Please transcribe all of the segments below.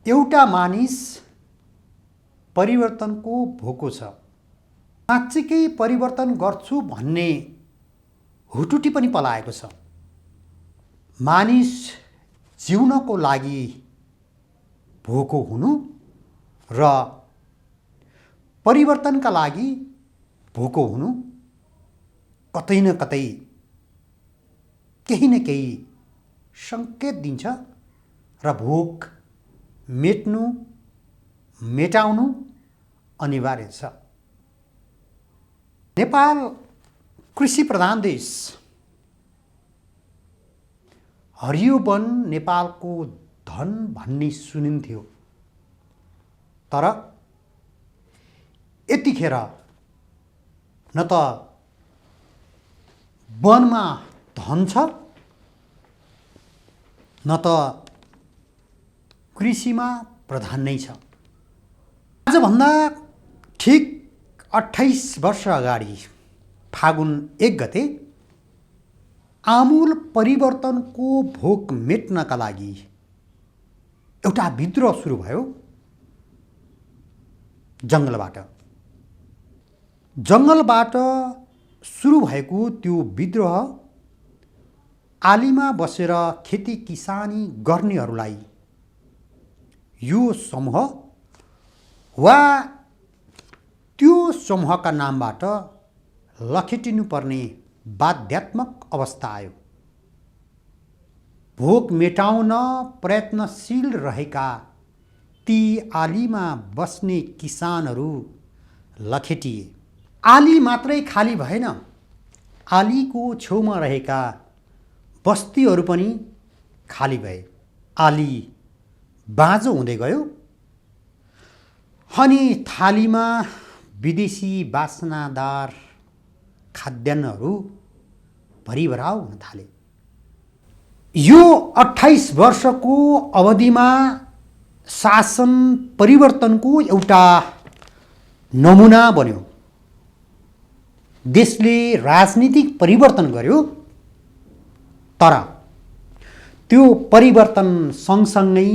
एउटा मानिस परिवर्तनको भोको छ। साँच्चीकै परिवर्तन गर्छु भन्ने हुटुटी पनि पलाएको छ। मानिस जिउनको लागि भोको हुनु र परिवर्तनका लागि भोको हुनु कतै न कतै केही न केही सङ्केत दिन्छ र भोक मेटाउनु अनिवार्य छ। नेपाल कृषि प्रधान देश। हरियो वन नेपालको धन भन्ने सुनिन्थ्यो, तर यतिखेर न त वनमा धन छ न त कृषिमा प्रधान नै छ। आजभन्दा ठिक 28 वर्ष अगाडि फागुन 1 गते आमूल परिवर्तनको भोक मेट्नका लागि एउटा विद्रोह सुरु भयो जङ्गलबाट सुरु भएको त्यो विद्रोह आलीमा बसेर खेती किसानी गर्नेहरूलाई यो समूह वा त्यो समूहका नामबाट लखेटिनुपर्ने बाध्यात्मक अवस्था आयो। भोक मेटाउन प्रयत्नशील रहेका ती आलीमा बस्ने किसानहरू लखेटिए। आली मात्रै खाली भएन, आलीको छेउमा रहेका बस्तीहरू पनि खाली भए। आली बाँझो हुँदै गयो अनि थालीमा विदेशी बासनादार खाद्यान्नहरू भरिभराउ हुन थाले। यो 28 वर्षको अवधिमा शासन परिवर्तनको एउटा नमुना बन्यो। देशले राजनीतिक परिवर्तन गर्यो, तर त्यो परिवर्तन सँगसँगै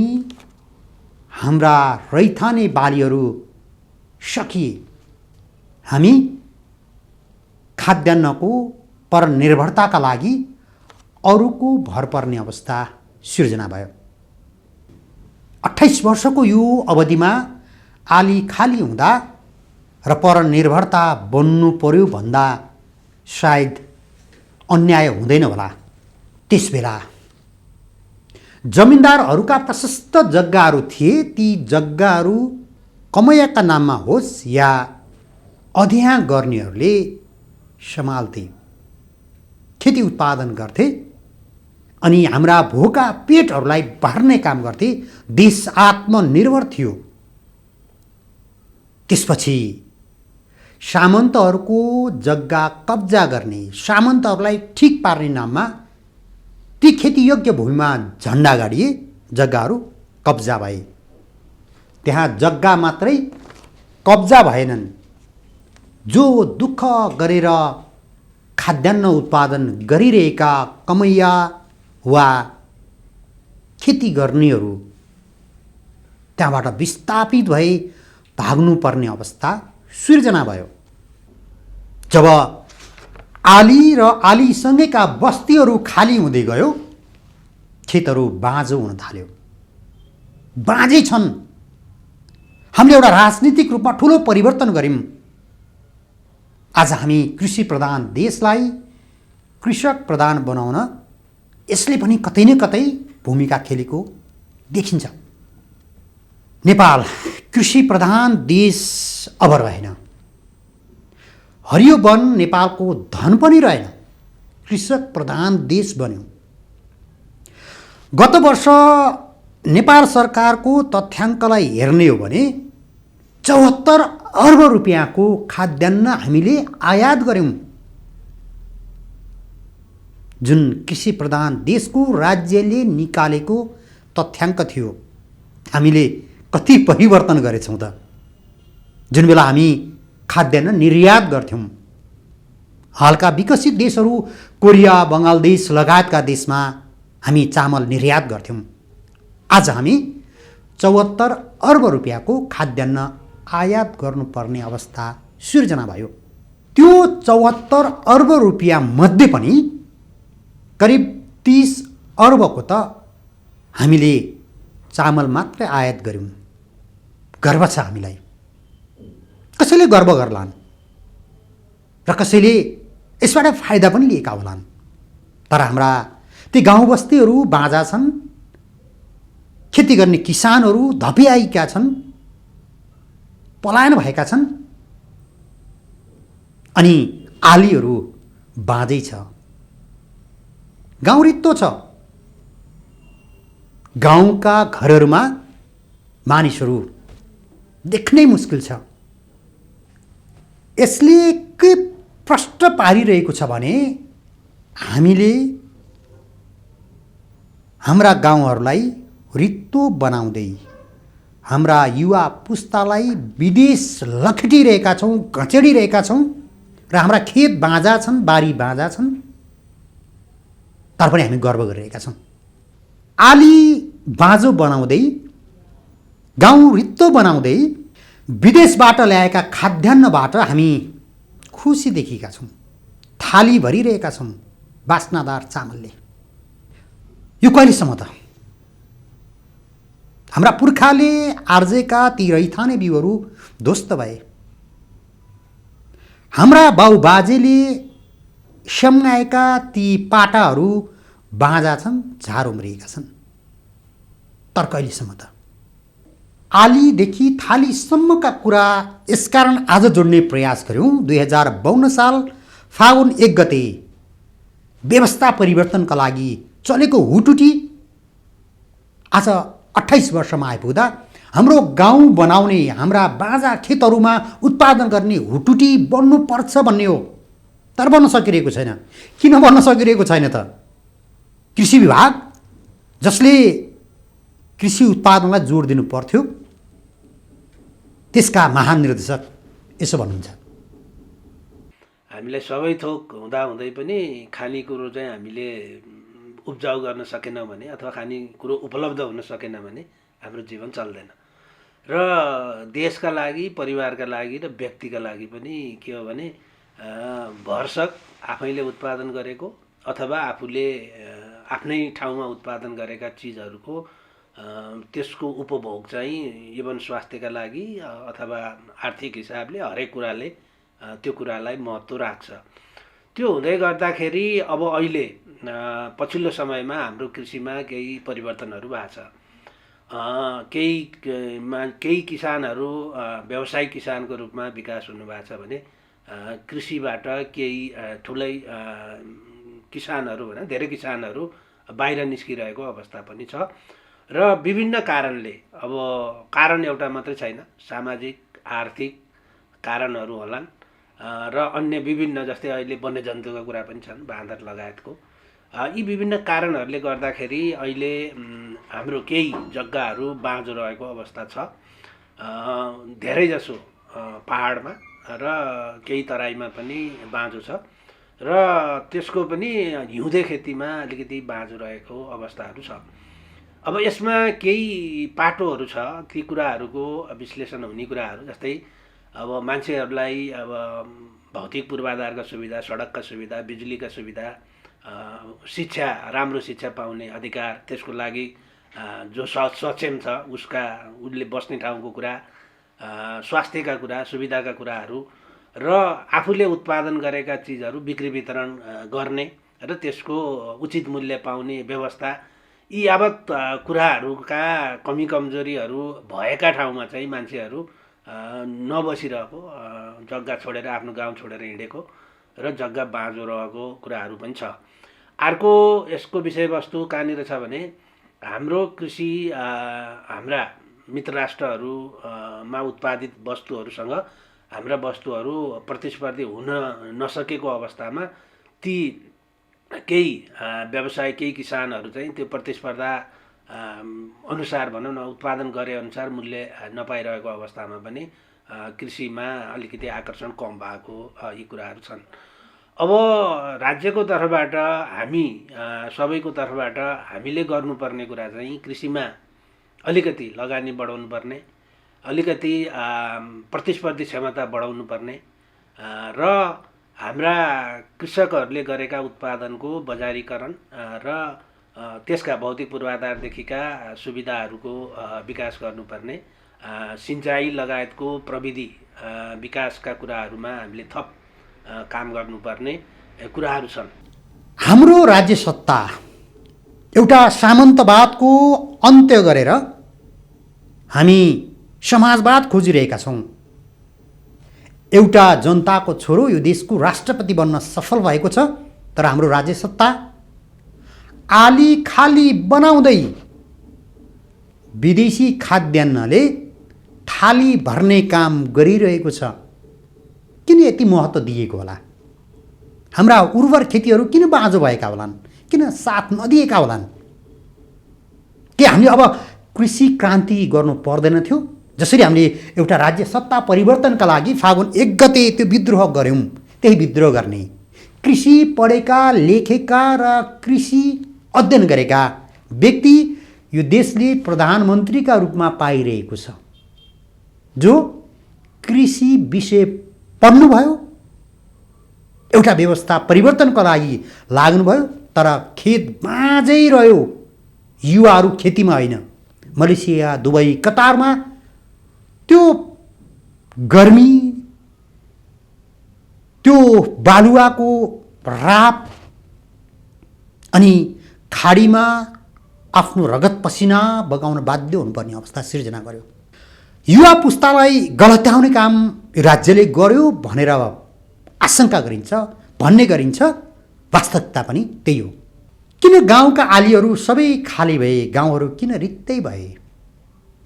हाम्रा रैथाने बालीहरू सकिए। हामी खाद्यान्नको परनिर्भरताका लागि अरूको भर पर्ने अवस्था सिर्जना भयो। 28 वर्षको यो अवधिमा आली खाली हुँदा र परनिर्भरता बन्नु पर्यो भन्दा सायद अन्याय हुँदैन होला। त्यसबेला जमिनदारहरूका प्रशस्त जग्गाहरू थिए। ती जग्गाहरू कमैयाका नाममा होस् या अधिया गर्नेहरूले सम्हाल्थे, खेती उत्पादन गर्थे अनि हाम्रा भोका पेटहरूलाई भर्ने काम गर्थे। देश आत्मनिर्भर थियो। त्यसपछि सामन्तहरूको जग्गा कब्जा गर्ने, सामन्तहरूलाई ठिक पार्ने नाममा ती खेतीयोग्य भूमिमा झन्डा गाडिए, जग्गाहरू कब्जा भए। त्यहाँ जग्गा मात्रै कब्जा भएनन्, जो दुःख गरेर खाद्यान्न उत्पादन गरिरहेका कमैया वा खेती गर्नेहरू त्यहाँबाट विस्थापित भए भाग्नुपर्ने अवस्था सिर्जना भयो। जब आली र आलीसँगैका बस्तीहरू खाली हुँदै गयो, खेतहरू बाँझो हुन थाल्यो। बाँझै छन्। हामीले एउटा राजनीतिक रूपमा ठुलो परिवर्तन गर्यौं। आज हामी कृषि प्रधान देशलाई कृषक प्रधान बनाउन यसले पनि कतै न कतै भूमिका खेलेको देखिन्छ। नेपाल कृषि प्रधान देश अब रहेन। हरियो वन नेपालको धन पनि रहेन, कृषक प्रधान देश बन्यो। गत वर्ष नेपाल सरकारको तथ्याङ्कलाई हेर्ने हो भने 74 अर्ब रुपियाँको खाद्यान्न हामीले आयात गर्यौं। जुन कृषि प्रधान देशको राज्यले निकालेको तथ्याङ्क थियो। हामीले कति परिवर्तन गरेछौँ त। जुन बेला हामी खाद्यान्न निर्यात गर्थ्यौं, हालका विकसित देशहरू कोरिया, बङ्गलादेश लगायतका देशमा हामी चामल निर्यात गर्थ्यौं। आज हामी 74 अर्ब रुपियाँको खाद्यान्न आयात गर्नुपर्ने अवस्था सिर्जना भयो। त्यो 74 अर्ब रुपियाँ मध्ये पनि करिब 30 अर्बको त हामीले चामल मात्रै आयात गर्यौँ। गर्व छ हामीलाई। कसैले गर्व गर्लान् र कसैले यसबाट फाइदा पनि लिएका होलान्। तर हाम्रा ती गाउँ बस्तीहरू बाँझा छन्, खेती गर्ने किसानहरू धपिआएका छन्, पलायन भएका छन्, अनि आलीहरू बाँझै छ। गाउँ रित्तो छ। गाउँका घरहरूमा मानिसहरू देख्नै मुस्किल छ। यसले के प्रष्ट पारिरहेको छ भने हामीले हाम्रा गाउँहरूलाई रित्तो बनाउँदै हाम्रा युवा पुस्तालाई विदेश लखेटिरहेका छौँ, घचेडिरहेका छौँ र हाम्रा खेत बाँझा छन्, बारी बाँझा छन्, तर पनि हामी गर्व गरिरहेका छौँ। आली बाँझो बनाउँदै, गाउँ रित्तो बनाउँदै विदेशबाट ल्याएका खाद्यान्नबाट हामी खुसी देखिएका छौँ, थाली भरिरहेका छौँ बास्नादार चामलले। यो कहिलेसम्म त? हाम्रा पुर्खाले आर्जेका ती रैथाने बिउहरू ध्वस्त भए। हाम्रा बाउबाजेले स्याम्नाएका ती पाटाहरू बाँझा छन्, झार उम्रिएका छन्। तर कहिलेसम्म त? आलीदेखि थालीसम्मका कुरा यसकारण आज जोड्ने प्रयास गऱ्यौँ। 2052 साल फागुन 1 गते व्यवस्था परिवर्तनका लागि चलेको हुटुटी आज 28 वर्षमा आइपुग्दा हाम्रो गाउँ बनाउने, हाम्रा बाँझा खेतहरूमा उत्पादन गर्ने हुटुटी बन्नुपर्छ भन्ने हो। तर बन्न सकिरहेको छैन। किन बन्न सकिरहेको छैन त? कृषि विभाग, जसले कृषि उत्पादनलाई जोड दिनु पर्थ्यो, त्यसका महानिर्देशक यसो भन्नुहुन्छ। हामीलाई सबै थोक हुँदाहुँदै पनि खानेकुरो चाहिँ हामीले उब्जाउ गर्न सकेनौँ भने अथवा खानेकुरो उपलब्ध हुन सकेन भने हाम्रो जीवन चल्दैन। र देशका लागि, परिवारका लागि र व्यक्तिका लागि पनि के हो भने भरसक आफैले उत्पादन गरेको अथवा आफूले आफ्नै ठाउँमा उत्पादन गरेका चिजहरूको त्यसको उपभोग चाहिँ इभन स्वास्थ्यका लागि अथवा आर्थिक हिसाबले हरेक कुराले त्यो कुरालाई महत्त्व राख्छ। त्यो हुँदै गर्दाखेरि अब अहिले पछिल्लो समयमा हाम्रो कृषिमा केही परिवर्तनहरू भएको छ। केही किसानहरू व्यावसायिक किसानको रूपमा विकास हुनुभएको छ भने कृषिबाट केही ठुलै किसानहरू होइन, धेरै किसानहरू बाहिर निस्किरहेको अवस्था पनि छ। र विभिन्न कारणले, अब कारण एउटा मात्रै छैन, सामाजिक आर्थिक कारणहरू होलान् र अन्य विभिन्न, जस्तै अहिले वन्यजन्तुका कुरा पनि छन्, बाँदर लगायतको। यी विभिन्न कारणहरूले गर्दाखेरि अहिले हाम्रो केही जग्गाहरू बाँझो रहेको अवस्था छ। धेरैजसो पहाडमा र केही तराईमा पनि बाँझो छ र त्यसको पनि हिउँदे खेतीमा अलिकति बाँझो रहेको अवस्थाहरू छ। अब यसमा केही पाटोहरू छ, ती कुराहरूको विश्लेषण हुने कुराहरू, जस्तै अब मान्छेहरूलाई अब भौतिक पूर्वाधारका सुविधा, सडकका सुविधा, बिजुलीका सुविधा, शिक्षा, राम्रो शिक्षा पाउने अधिकार, त्यसको लागि जो सक्षम छ उसले बस्ने ठाउँको कुरा, स्वास्थ्यका कुरा, सुविधाका कुराहरू र आफूले उत्पादन गरेका चिजहरू बिक्री वितरण गर्ने र त्यसको उचित मूल्य पाउने व्यवस्था, यी यावत कुराहरूका कमी कमजोरीहरू भएका ठाउँमा चाहिँ मान्छेहरू नबसिरहेको, जग्गा छोडेर, आफ्नो गाउँ छोडेर हिँडेको र जग्गा बाँझो रहेको कुराहरू पनि छ। अर्को यसको विषयवस्तु कहाँनिर छ भने हाम्रो कृषि हाम्रा मित्र राष्ट्रहरूमा उत्पादित वस्तुहरूसँग हाम्रा वस्तुहरू प्रतिस्पर्धी हुन नसकेको अवस्थामा ती केही व्यवसाय, केही किसानहरू चाहिँ त्यो प्रतिस्पर्धा अनुसार भनौँ न, उत्पादन गरे अनुसार मूल्य नपाइरहेको अवस्थामा पनि कृषिमा अलिकति आकर्षण कम भएको यी कुराहरू छन्। अब राज्यको तर्फबाट, हामी सबैको तर्फबाट हामीले गर्नुपर्ने कुरा चाहिँ कृषिमा अलिकति लगानी बढाउनु पर्ने, अलिकति प्रतिस्पर्धी क्षमता बढाउनु पर्ने र हाम्रा कृषकहरूले गरेका उत्पादनको बजारीकरण र त्यसका भौतिक पूर्वाधारदेखिका सुविधाहरूको विकास गर्नुपर्ने, सिँचाइ लगायतको प्रविधि विकासका कुराहरूमा हामीले थप काम गर्नुपर्ने कुराहरू छन्। हाम्रो राज्य सत्ता एउटा सामन्तवादको अन्त्य गरेर हामी समाजवाद खोजिरहेका छौँ। एउटा जनताको छोरो यो देशको राष्ट्रपति बन्न सफल भएको छ, तर हाम्रो राज्य सत्ता आली खाली बनाउँदै विदेशी खाद्यान्नले थाली भर्ने काम गरिरहेको छ। किन यति महत्त्व दिएको होला? हाम्रा उर्वर खेतीहरू किन बाँझो भएका होलान्? किन साथ नदिएका होलान्? के हामीले अब कृषि क्रान्ति गर्नु पर्दैन थियो? जसरी हामीले एउटा राज्य सत्ता परिवर्तनका लागि फागुन 1 गते त्यो विद्रोह गऱ्यौँ, त्यही विद्रोह गर्ने कृषि पढेका, लेखेका र कृषि अध्ययन गरेका व्यक्ति यो देशले प्रधानमन्त्रीका रूपमा पाइरहेको छ, जो कृषि विषय पढ्नुभयो, एउटा व्यवस्था परिवर्तनको लागि लाग्नुभयो, तर खेत बाँझै रह्यो। युवाहरू खेतीमा होइन, मलेसिया, दुबई, कतारमा त्यो गर्मी, त्यो बालुवाको राप अनि खाडीमा आफ्नो रगत पसिना बगाउन बाध्य हुनुपर्ने अवस्था सिर्जना गर्यो। युवा पुस्तालाई गलत्याउने काम राज्यले गर्यो भनेर आशंका गरिन्छ, भन्ने गरिन्छ। वास्तविकता पनि त्यही हो। किन गाउँका आलीहरू सबै खाली भए? गाउँहरू किन रित्तै भए?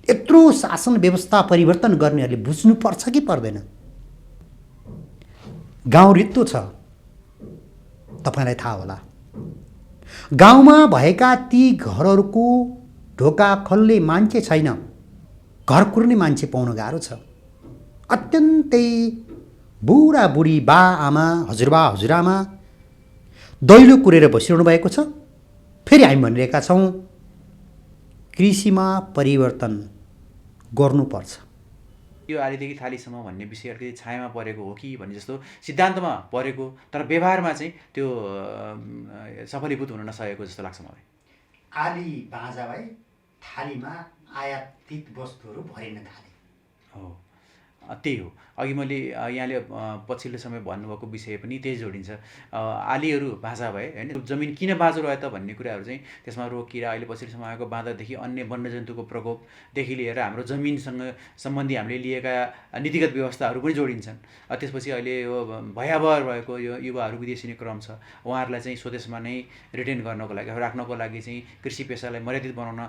यत्रो शासन व्यवस्था परिवर्तन गर्नेहरूले बुझ्नुपर्छ कि पर्दैन? गाउँ रित्तो छ, तपाईँलाई थाहा होला। गाउँमा भएका ती घरहरूको ढोका खोल्ने मान्छे छैन, घर कुर्ने मान्छे पाउन गाह्रो छ। अत्यन्तै बुढाबुढी, बा आमा, हजुरबा हजुरआमा दैलो कुरेर बसिरहनु भएको छ। फेरि हामी भनिरहेका छौँ कृषिमा परिवर्तन गर्नुपर्छ। यो आलीदेखि थालीसम्म भन्ने विषय अलिकति छायामा परेको हो कि भन्ने जस्तो सिद्धान्तमा परेको, तर व्यवहारमा चाहिँ त्यो सफलीभूत हुन नसकेको जस्तो लाग्छ मलाई। आली बाँझा भए, थालीमा आयातित वस्तुहरू भरिन थाले। हो, त्यही हो। अघि मैले यहाँले पछिल्लो समय भन्नुभएको विषय पनि त्यही जोडिन्छ। आलीहरू बाँझा भए होइन, जमिन किन बाँझो रह्यो त भन्ने कुराहरू चाहिँ त्यसमा रोग किरा, अहिले पछिल्लो समय आएको बाँधादेखि अन्य वन्यजन्तुको प्रकोपदेखि लिएर हाम्रो जमिनसँग सम्बन्धी हामीले लिएका नीतिगत व्यवस्थाहरू पनि जोडिन्छन्। त्यसपछि अहिले यो भयावह भएको यो युवाहरू विदेशिने क्रम छ, उहाँहरूलाई चाहिँ स्वदेशमा नै रिटेन गर्नको लागि, राख्नको लागि चाहिँ कृषि पेसालाई मर्यादित बनाउन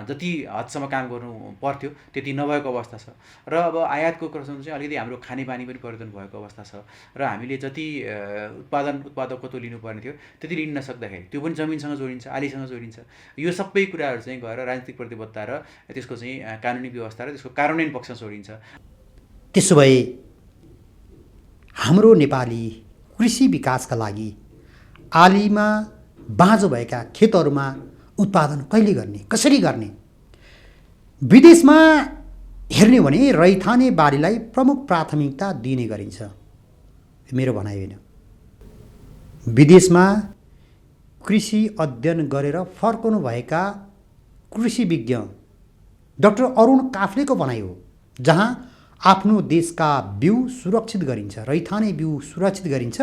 जति हदसम्म काम गर्नु पर्थ्यो त्यति नभएको अवस्था छ। र अब आयातको क्रममा चाहिँ अलिकति हाम्रो खानेपानी पनि परिवर्तन भएको अवस्था छ र हामीले जति उत्पादकत्व लिनुपर्ने थियो त्यति लिन नसक्दाखेरि त्यो पनि जमिनसँग जोडिन्छ, आलीसँग जोडिन्छ। यो सबै कुराहरू चाहिँ गएर राजनीतिक प्रतिबद्धता र त्यसको चाहिँ कानुनी व्यवस्था र त्यसको कार्यान्वयन पक्षमा जोडिन्छ। त्यसो भए हाम्रो नेपाली कृषि विकासका लागि आलीमा बाँझो भएका खेतहरूमा उत्पादन कहिले गर्ने, कसरी गर्ने? विदेशमा हेर्ने भने रैथाने बालीलाई प्रमुख प्राथमिकता दिने गरिन्छ। मेरो भनाइ होइन। विदेशमा कृषि अध्ययन गरेर फर्कनुभएका कृषि विज्ञ डाक्टर अरुण काफ्लेको भनाइ हो, जहाँ आफ्नो देशका बिउ सुरक्षित गरिन्छ, रैथाने बिउ सुरक्षित गरिन्छ।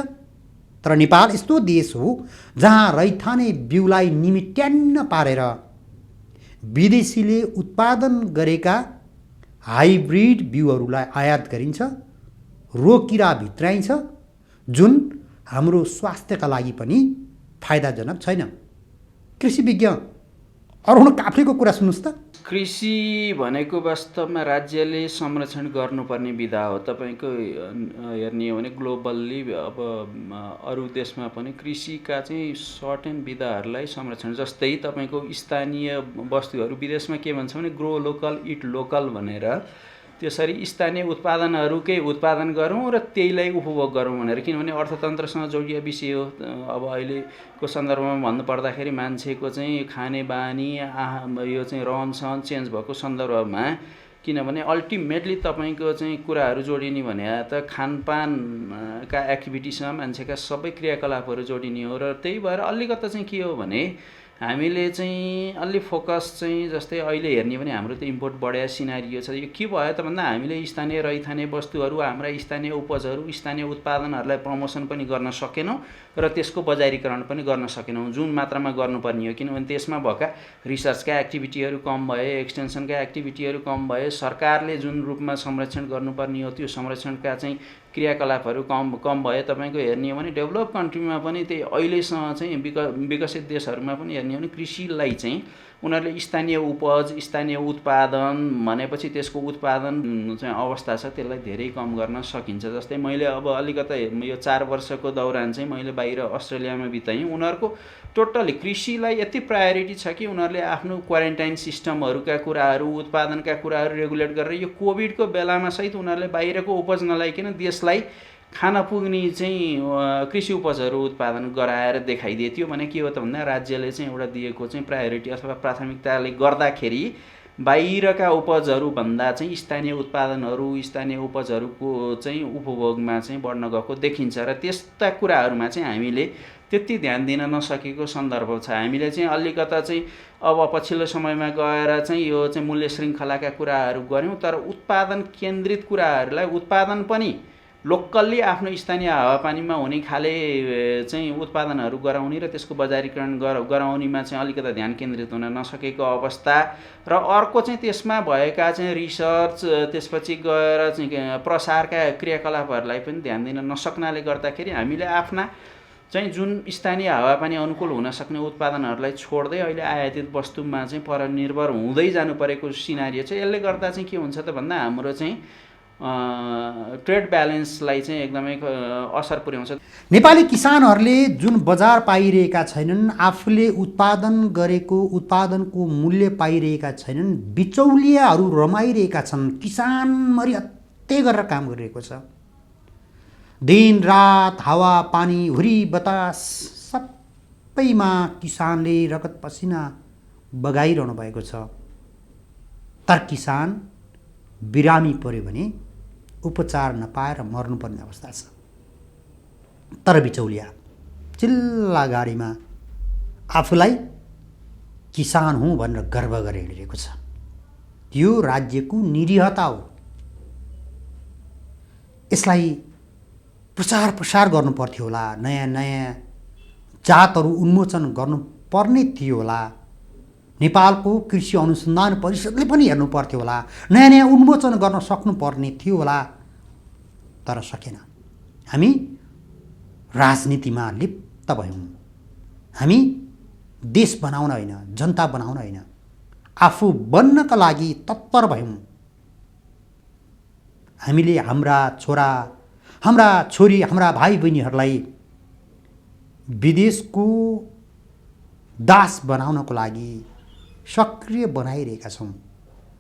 तर नेपाल यस्तो देश हो जहाँ रैथाने बिउलाई निमिट्यान्न पारेर विदेशीले उत्पादन गरेका हाइब्रिड बिउहरूलाई आयात गरिन्छ, रोग किरा भित्राइन्छ, जुन हाम्रो स्वास्थ्यका लागि पनि फाइदाजनक छैन। कृषि विज्ञ अरुण काफ्लेको कुरा सुन्नुहोस् त। कृषि भनेको वास्तवमा राज्यले संरक्षण गर्नुपर्ने विधा हो। तपाईँको हेर्ने हो भने ग्लोबल्ली अब अरू देशमा पनि कृषिका चाहिँ सर्टेन विधाहरूलाई संरक्षण, जस्तै तपाईँको स्थानीय वस्तुहरू विदेशमा के भन्छ भने ग्रो लोकल इट लोकल भनेर त्यसरी स्थानीय उत्पादनहरूकै उत्पादन गरौँ र त्यहीलाई उपभोग गरौँ भनेर, किनभने अर्थतन्त्रसँग जोडिया विषय हो। अब अहिलेको सन्दर्भमा भन्नुपर्दाखेरि मान्छेको चाहिँ खाने बानी यो चाहिँ रहनसहन चेन्ज भएको सन्दर्भमा, किनभने अल्टिमेटली तपाईँको चाहिँ कुराहरू जोडिने भने त खानपानका एक्टिभिटीसँग मान्छेका सबै क्रियाकलापहरू जोडिने हो। र त्यही भएर अलिकता चाहिँ के हो भने हामीले चाहिँ अलि फोकस चाहिँ जस्तै अहिले हेर्ने भने हाम्रो त इम्पोर्ट बढ्या सिनारियो छ। यो के भयो त भन्दा हामीले स्थानीय रहिथाने वस्तुहरू, हाम्रा स्थानीय उपजहरू, स्थानीय उत्पादनहरूलाई प्रमोसन पनि गर्न सकेनौँ र त्यसको बजारीकरण पनि गर्न सकेनौँ जुन मात्रामा गर्नुपर्ने हो। किनभने त्यसमा भएका रिसर्चका एक्टिभिटीहरू कम भए, एक्सटेन्सनका एक्टिभिटीहरू कम भए, सरकारले जुन रूपमा संरक्षण गर्नुपर्ने हो त्यो संरक्षणका चाहिँ क्रियाकलापहरू कम भए। तपाईँको हेर्ने हो भने डेभलप कन्ट्रीमा पनि त्यही अहिलेसँग चाहिँ विकसित देशहरूमा पनि हेर्ने हो भने कृषिलाई चाहिँ उनीहरूले स्थानीय उपज, स्थानीय उत्पादन भनेपछि त्यसको उत्पादन चाहिँ अवस्था छ त्यसलाई धेरै कम गर्न सकिन्छ। जस्तै मैले अब अलिकता यो 4 वर्षको दौरान चाहिँ मैले बाहिर अस्ट्रेलियामा बिताएँ। उनीहरूको टोटली कृषिलाई यति प्रायोरिटी छ कि उनीहरूले आफ्नो क्वारेन्टाइन सिस्टमहरूका कुराहरू, उत्पादनका कुराहरू रेगुलेट गरेर यो कोभिडको बेलामा सहित उनीहरूले बाहिरको उपज नलाइकन देशलाई खान पुग्ने चाहिँ कृषि उपजहरू उत्पादन गराएर देखाइदिए। त्यो भने के हो त भन्दा राज्यले चाहिँ एउटा दिएको चाहिँ प्रायोरिटी अथवा प्राथमिकताले गर्दाखेरि बाहिरका उपजहरूभन्दा चाहिँ स्थानीय उत्पादनहरू, स्थानीय उपजहरूको चाहिँ उपभोगमा चाहिँ बढ्न गएको देखिन्छ। र त्यस्ता कुराहरूमा चाहिँ हामीले त्यति ध्यान दिन नसकेको सन्दर्भ छ। हामीले चाहिँ अलिकता चाहिँ अब पछिल्लो समयमा गएर चाहिँ यो चाहिँ मूल्य श्रृङ्खलाका कुराहरू गऱ्यौँ, तर उत्पादन केन्द्रित कुराहरूलाई उत्पादन पनि लोकल्ली आफ्नो स्थानीय हावापानीमा हुने खाले चाहिँ उत्पादनहरू गराउने र त्यसको बजारीकरण गराउनेमा चाहिँ अलिकता ध्यान केन्द्रित हुन नसकेको अवस्था र अर्को चाहिँ त्यसमा भएका चाहिँ रिसर्च, त्यसपछि गएर चाहिँ प्रसारका क्रियाकलापहरूलाई पनि ध्यान दिन नसक्नाले गर्दाखेरि हामीले आफ्ना चाहिँ जुन स्थानीय हावापानी अनुकूल हुन सक्ने उत्पादनहरूलाई छोड्दै अहिले आयातित वस्तुमा चाहिँ परनिर्भर हुँदै जानु परेको सिनारियो छ। यसले गर्दा चाहिँ के हुन्छ त भन्दा हाम्रो चाहिँ ट्रेड ब्यालेन्सलाई चाहिँ एकदमै असर पुर्याउँछ। नेपाली किसानहरूले जुन बजार पाइरहेका छैनन्, आफूले उत्पादन गरेको उत्पादनको मूल्य पाइरहेका छैनन्, बिचौलियाहरू रमाइरहेका छन्। किसानमरि हत्ते गरेर काम गरिरहेको छ। दिन रात हावा पानी हुरी बतास सबैमा किसानले रगत पसिना बगाइरहनु भएको छ। तर किसान बिरामी पर्यो भने उपचार नपाएर मर्नुपर्ने अवस्था छ। तर बिचौलिया चिल्ला गाडीमा आफूलाई किसान हुँ भनेर गर्व गरेर हिँडिरहेको छ। यो राज्यको निरीहता हो। यसलाई प्रचार प्रसार गर्नु पर्थ्यो होला, नयाँ नयाँ जातहरू उन्मोचन गर्नुपर्ने थियो होला। नेपालको कृषि अनुसन्धान परिषदले पनि हेर्नु पर्थ्यो होला, नयाँ नयाँ उन्मोचन गर्न सक्नुपर्ने थियो होला, तर सकेन। हामी राजनीतिमा लिप्त भयौँ। हामी देश बनाउन होइन, जनता बनाउन होइन, आफू बन्नका लागि तत्पर भयौँ। हामीले हाम्रा छोरा, हाम्रा छोरी, हाम्रा भाइ बहिनीहरूलाई विदेशको दास बनाउनको लागि सक्रिय बनाइरहेका छौँ।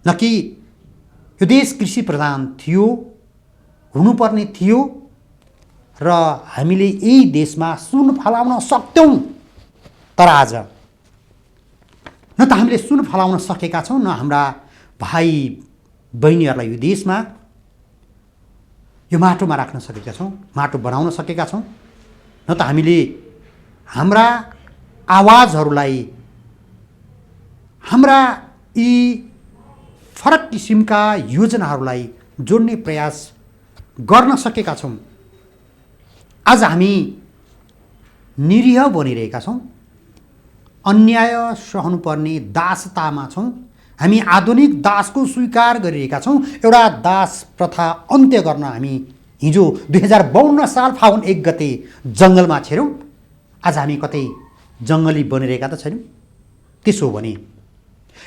न कि यो देश कृषि प्रधान थियो, हुनुपर्ने थियो र हामीले यही देशमा सुन फलाउन सक्थ्यौँ। तर आज न त हामीले सुन फलाउन सकेका छौँ, न हाम्रा भाइ बहिनीहरूलाई यो देशमा यो माटोमा राख्न सकेका छौँ, माटो बनाउन सकेका छौँ। न त हामीले हाम्रा आवाजहरूलाई, हाम्रा यी फरक किसिमका योजनाहरूलाई जोड्ने प्रयास गर्न सकेका छौँ। आज हामी निरीह बनिरहेका छौँ, अन्याय सहनुपर्ने दासतामा छौँ। हामी आधुनिक दासको स्वीकार गरिरहेका छौँ। एउटा दास प्रथा अन्त्य गर्न हामी हिजो 2052 साल फागुन 1 गते जङ्गलमा छिर्यौँ। आज हामी कतै जङ्गली बनिरहेका त छैनौँ। त्यसो हो भने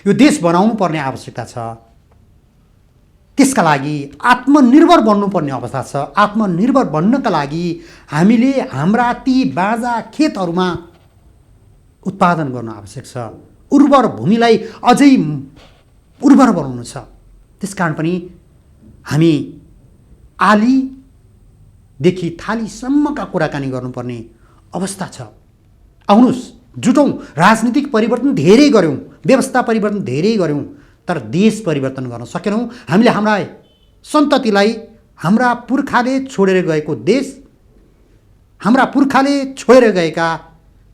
यो देश बनाउनु पर्ने आवश्यकता छ। त्यसका लागि आत्मनिर्भर बन्नुपर्ने अवस्था छ। आत्मनिर्भर बन्नका लागि हामीले हाम्रा ती बाँझा खेतहरूमा उत्पादन गर्न आवश्यक छ। उर्वर भूमिलाई अझै उर्वर बनाउनु छ। त्यसकारण पनि हामी आलीदेखि थालीसम्मका कुराकानी गर्नुपर्ने अवस्था छ। आउनुहोस् जुटौँ, राजनीतिक परिवर्तन धेरै गऱ्यौँ, व्यवस्था परिवर्तन धेरै गऱ्यौँ, तर देश परिवर्तन गर्न सकेनौँ। हामीले हाम्रा सन्ततिलाई हाम्रा पुर्खाले छोडेर गएको देश, हाम्रा पुर्खाले छोडेर गएका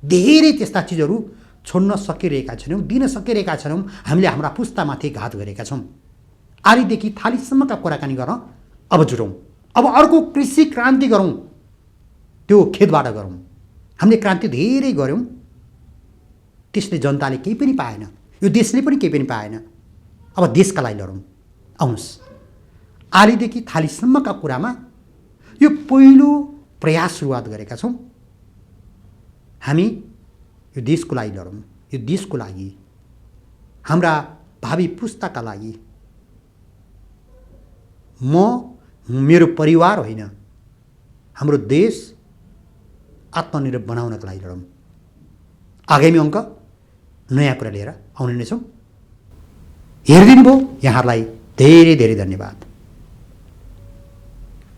धेरै त्यस्ता चिजहरू छोड्न सकिरहेका छैनौँ, दिन सकिरहेका छैनौँ। हामीले हाम्रा पुस्तामाथि घात गरेका छौँ। आलीदेखि थालीसम्मका कुराकानी गर्न अब जुटौँ। अब अर्को कृषि क्रान्ति गरौँ, त्यो खेतबाट गरौँ। हामीले क्रान्ति धेरै गऱ्यौँ, त्यसले जनताले केही पनि पाएन, यो देशले पनि केही पनि पाएन। अब देशका लागि लडौँ। आउनुहोस्, आलीदेखि थालीसम्मका कुरामा यो पहिलो प्रयास सुरुवात गरेका छौँ। हामी यो देशको लागि लडौँ, यो देशको लागि, हाम्रा भावी पुस्ताका लागि। म, मेरो परिवार होइन, हाम्रो देश आत्मनिर्भर बनाउनका लागि लडौँ। आगामी अङ्क नयाँ कुरा लिएर आउने नै छौँ। हेरिदिनु भयो, यहाँहरूलाई धेरै धेरै धन्यवाद।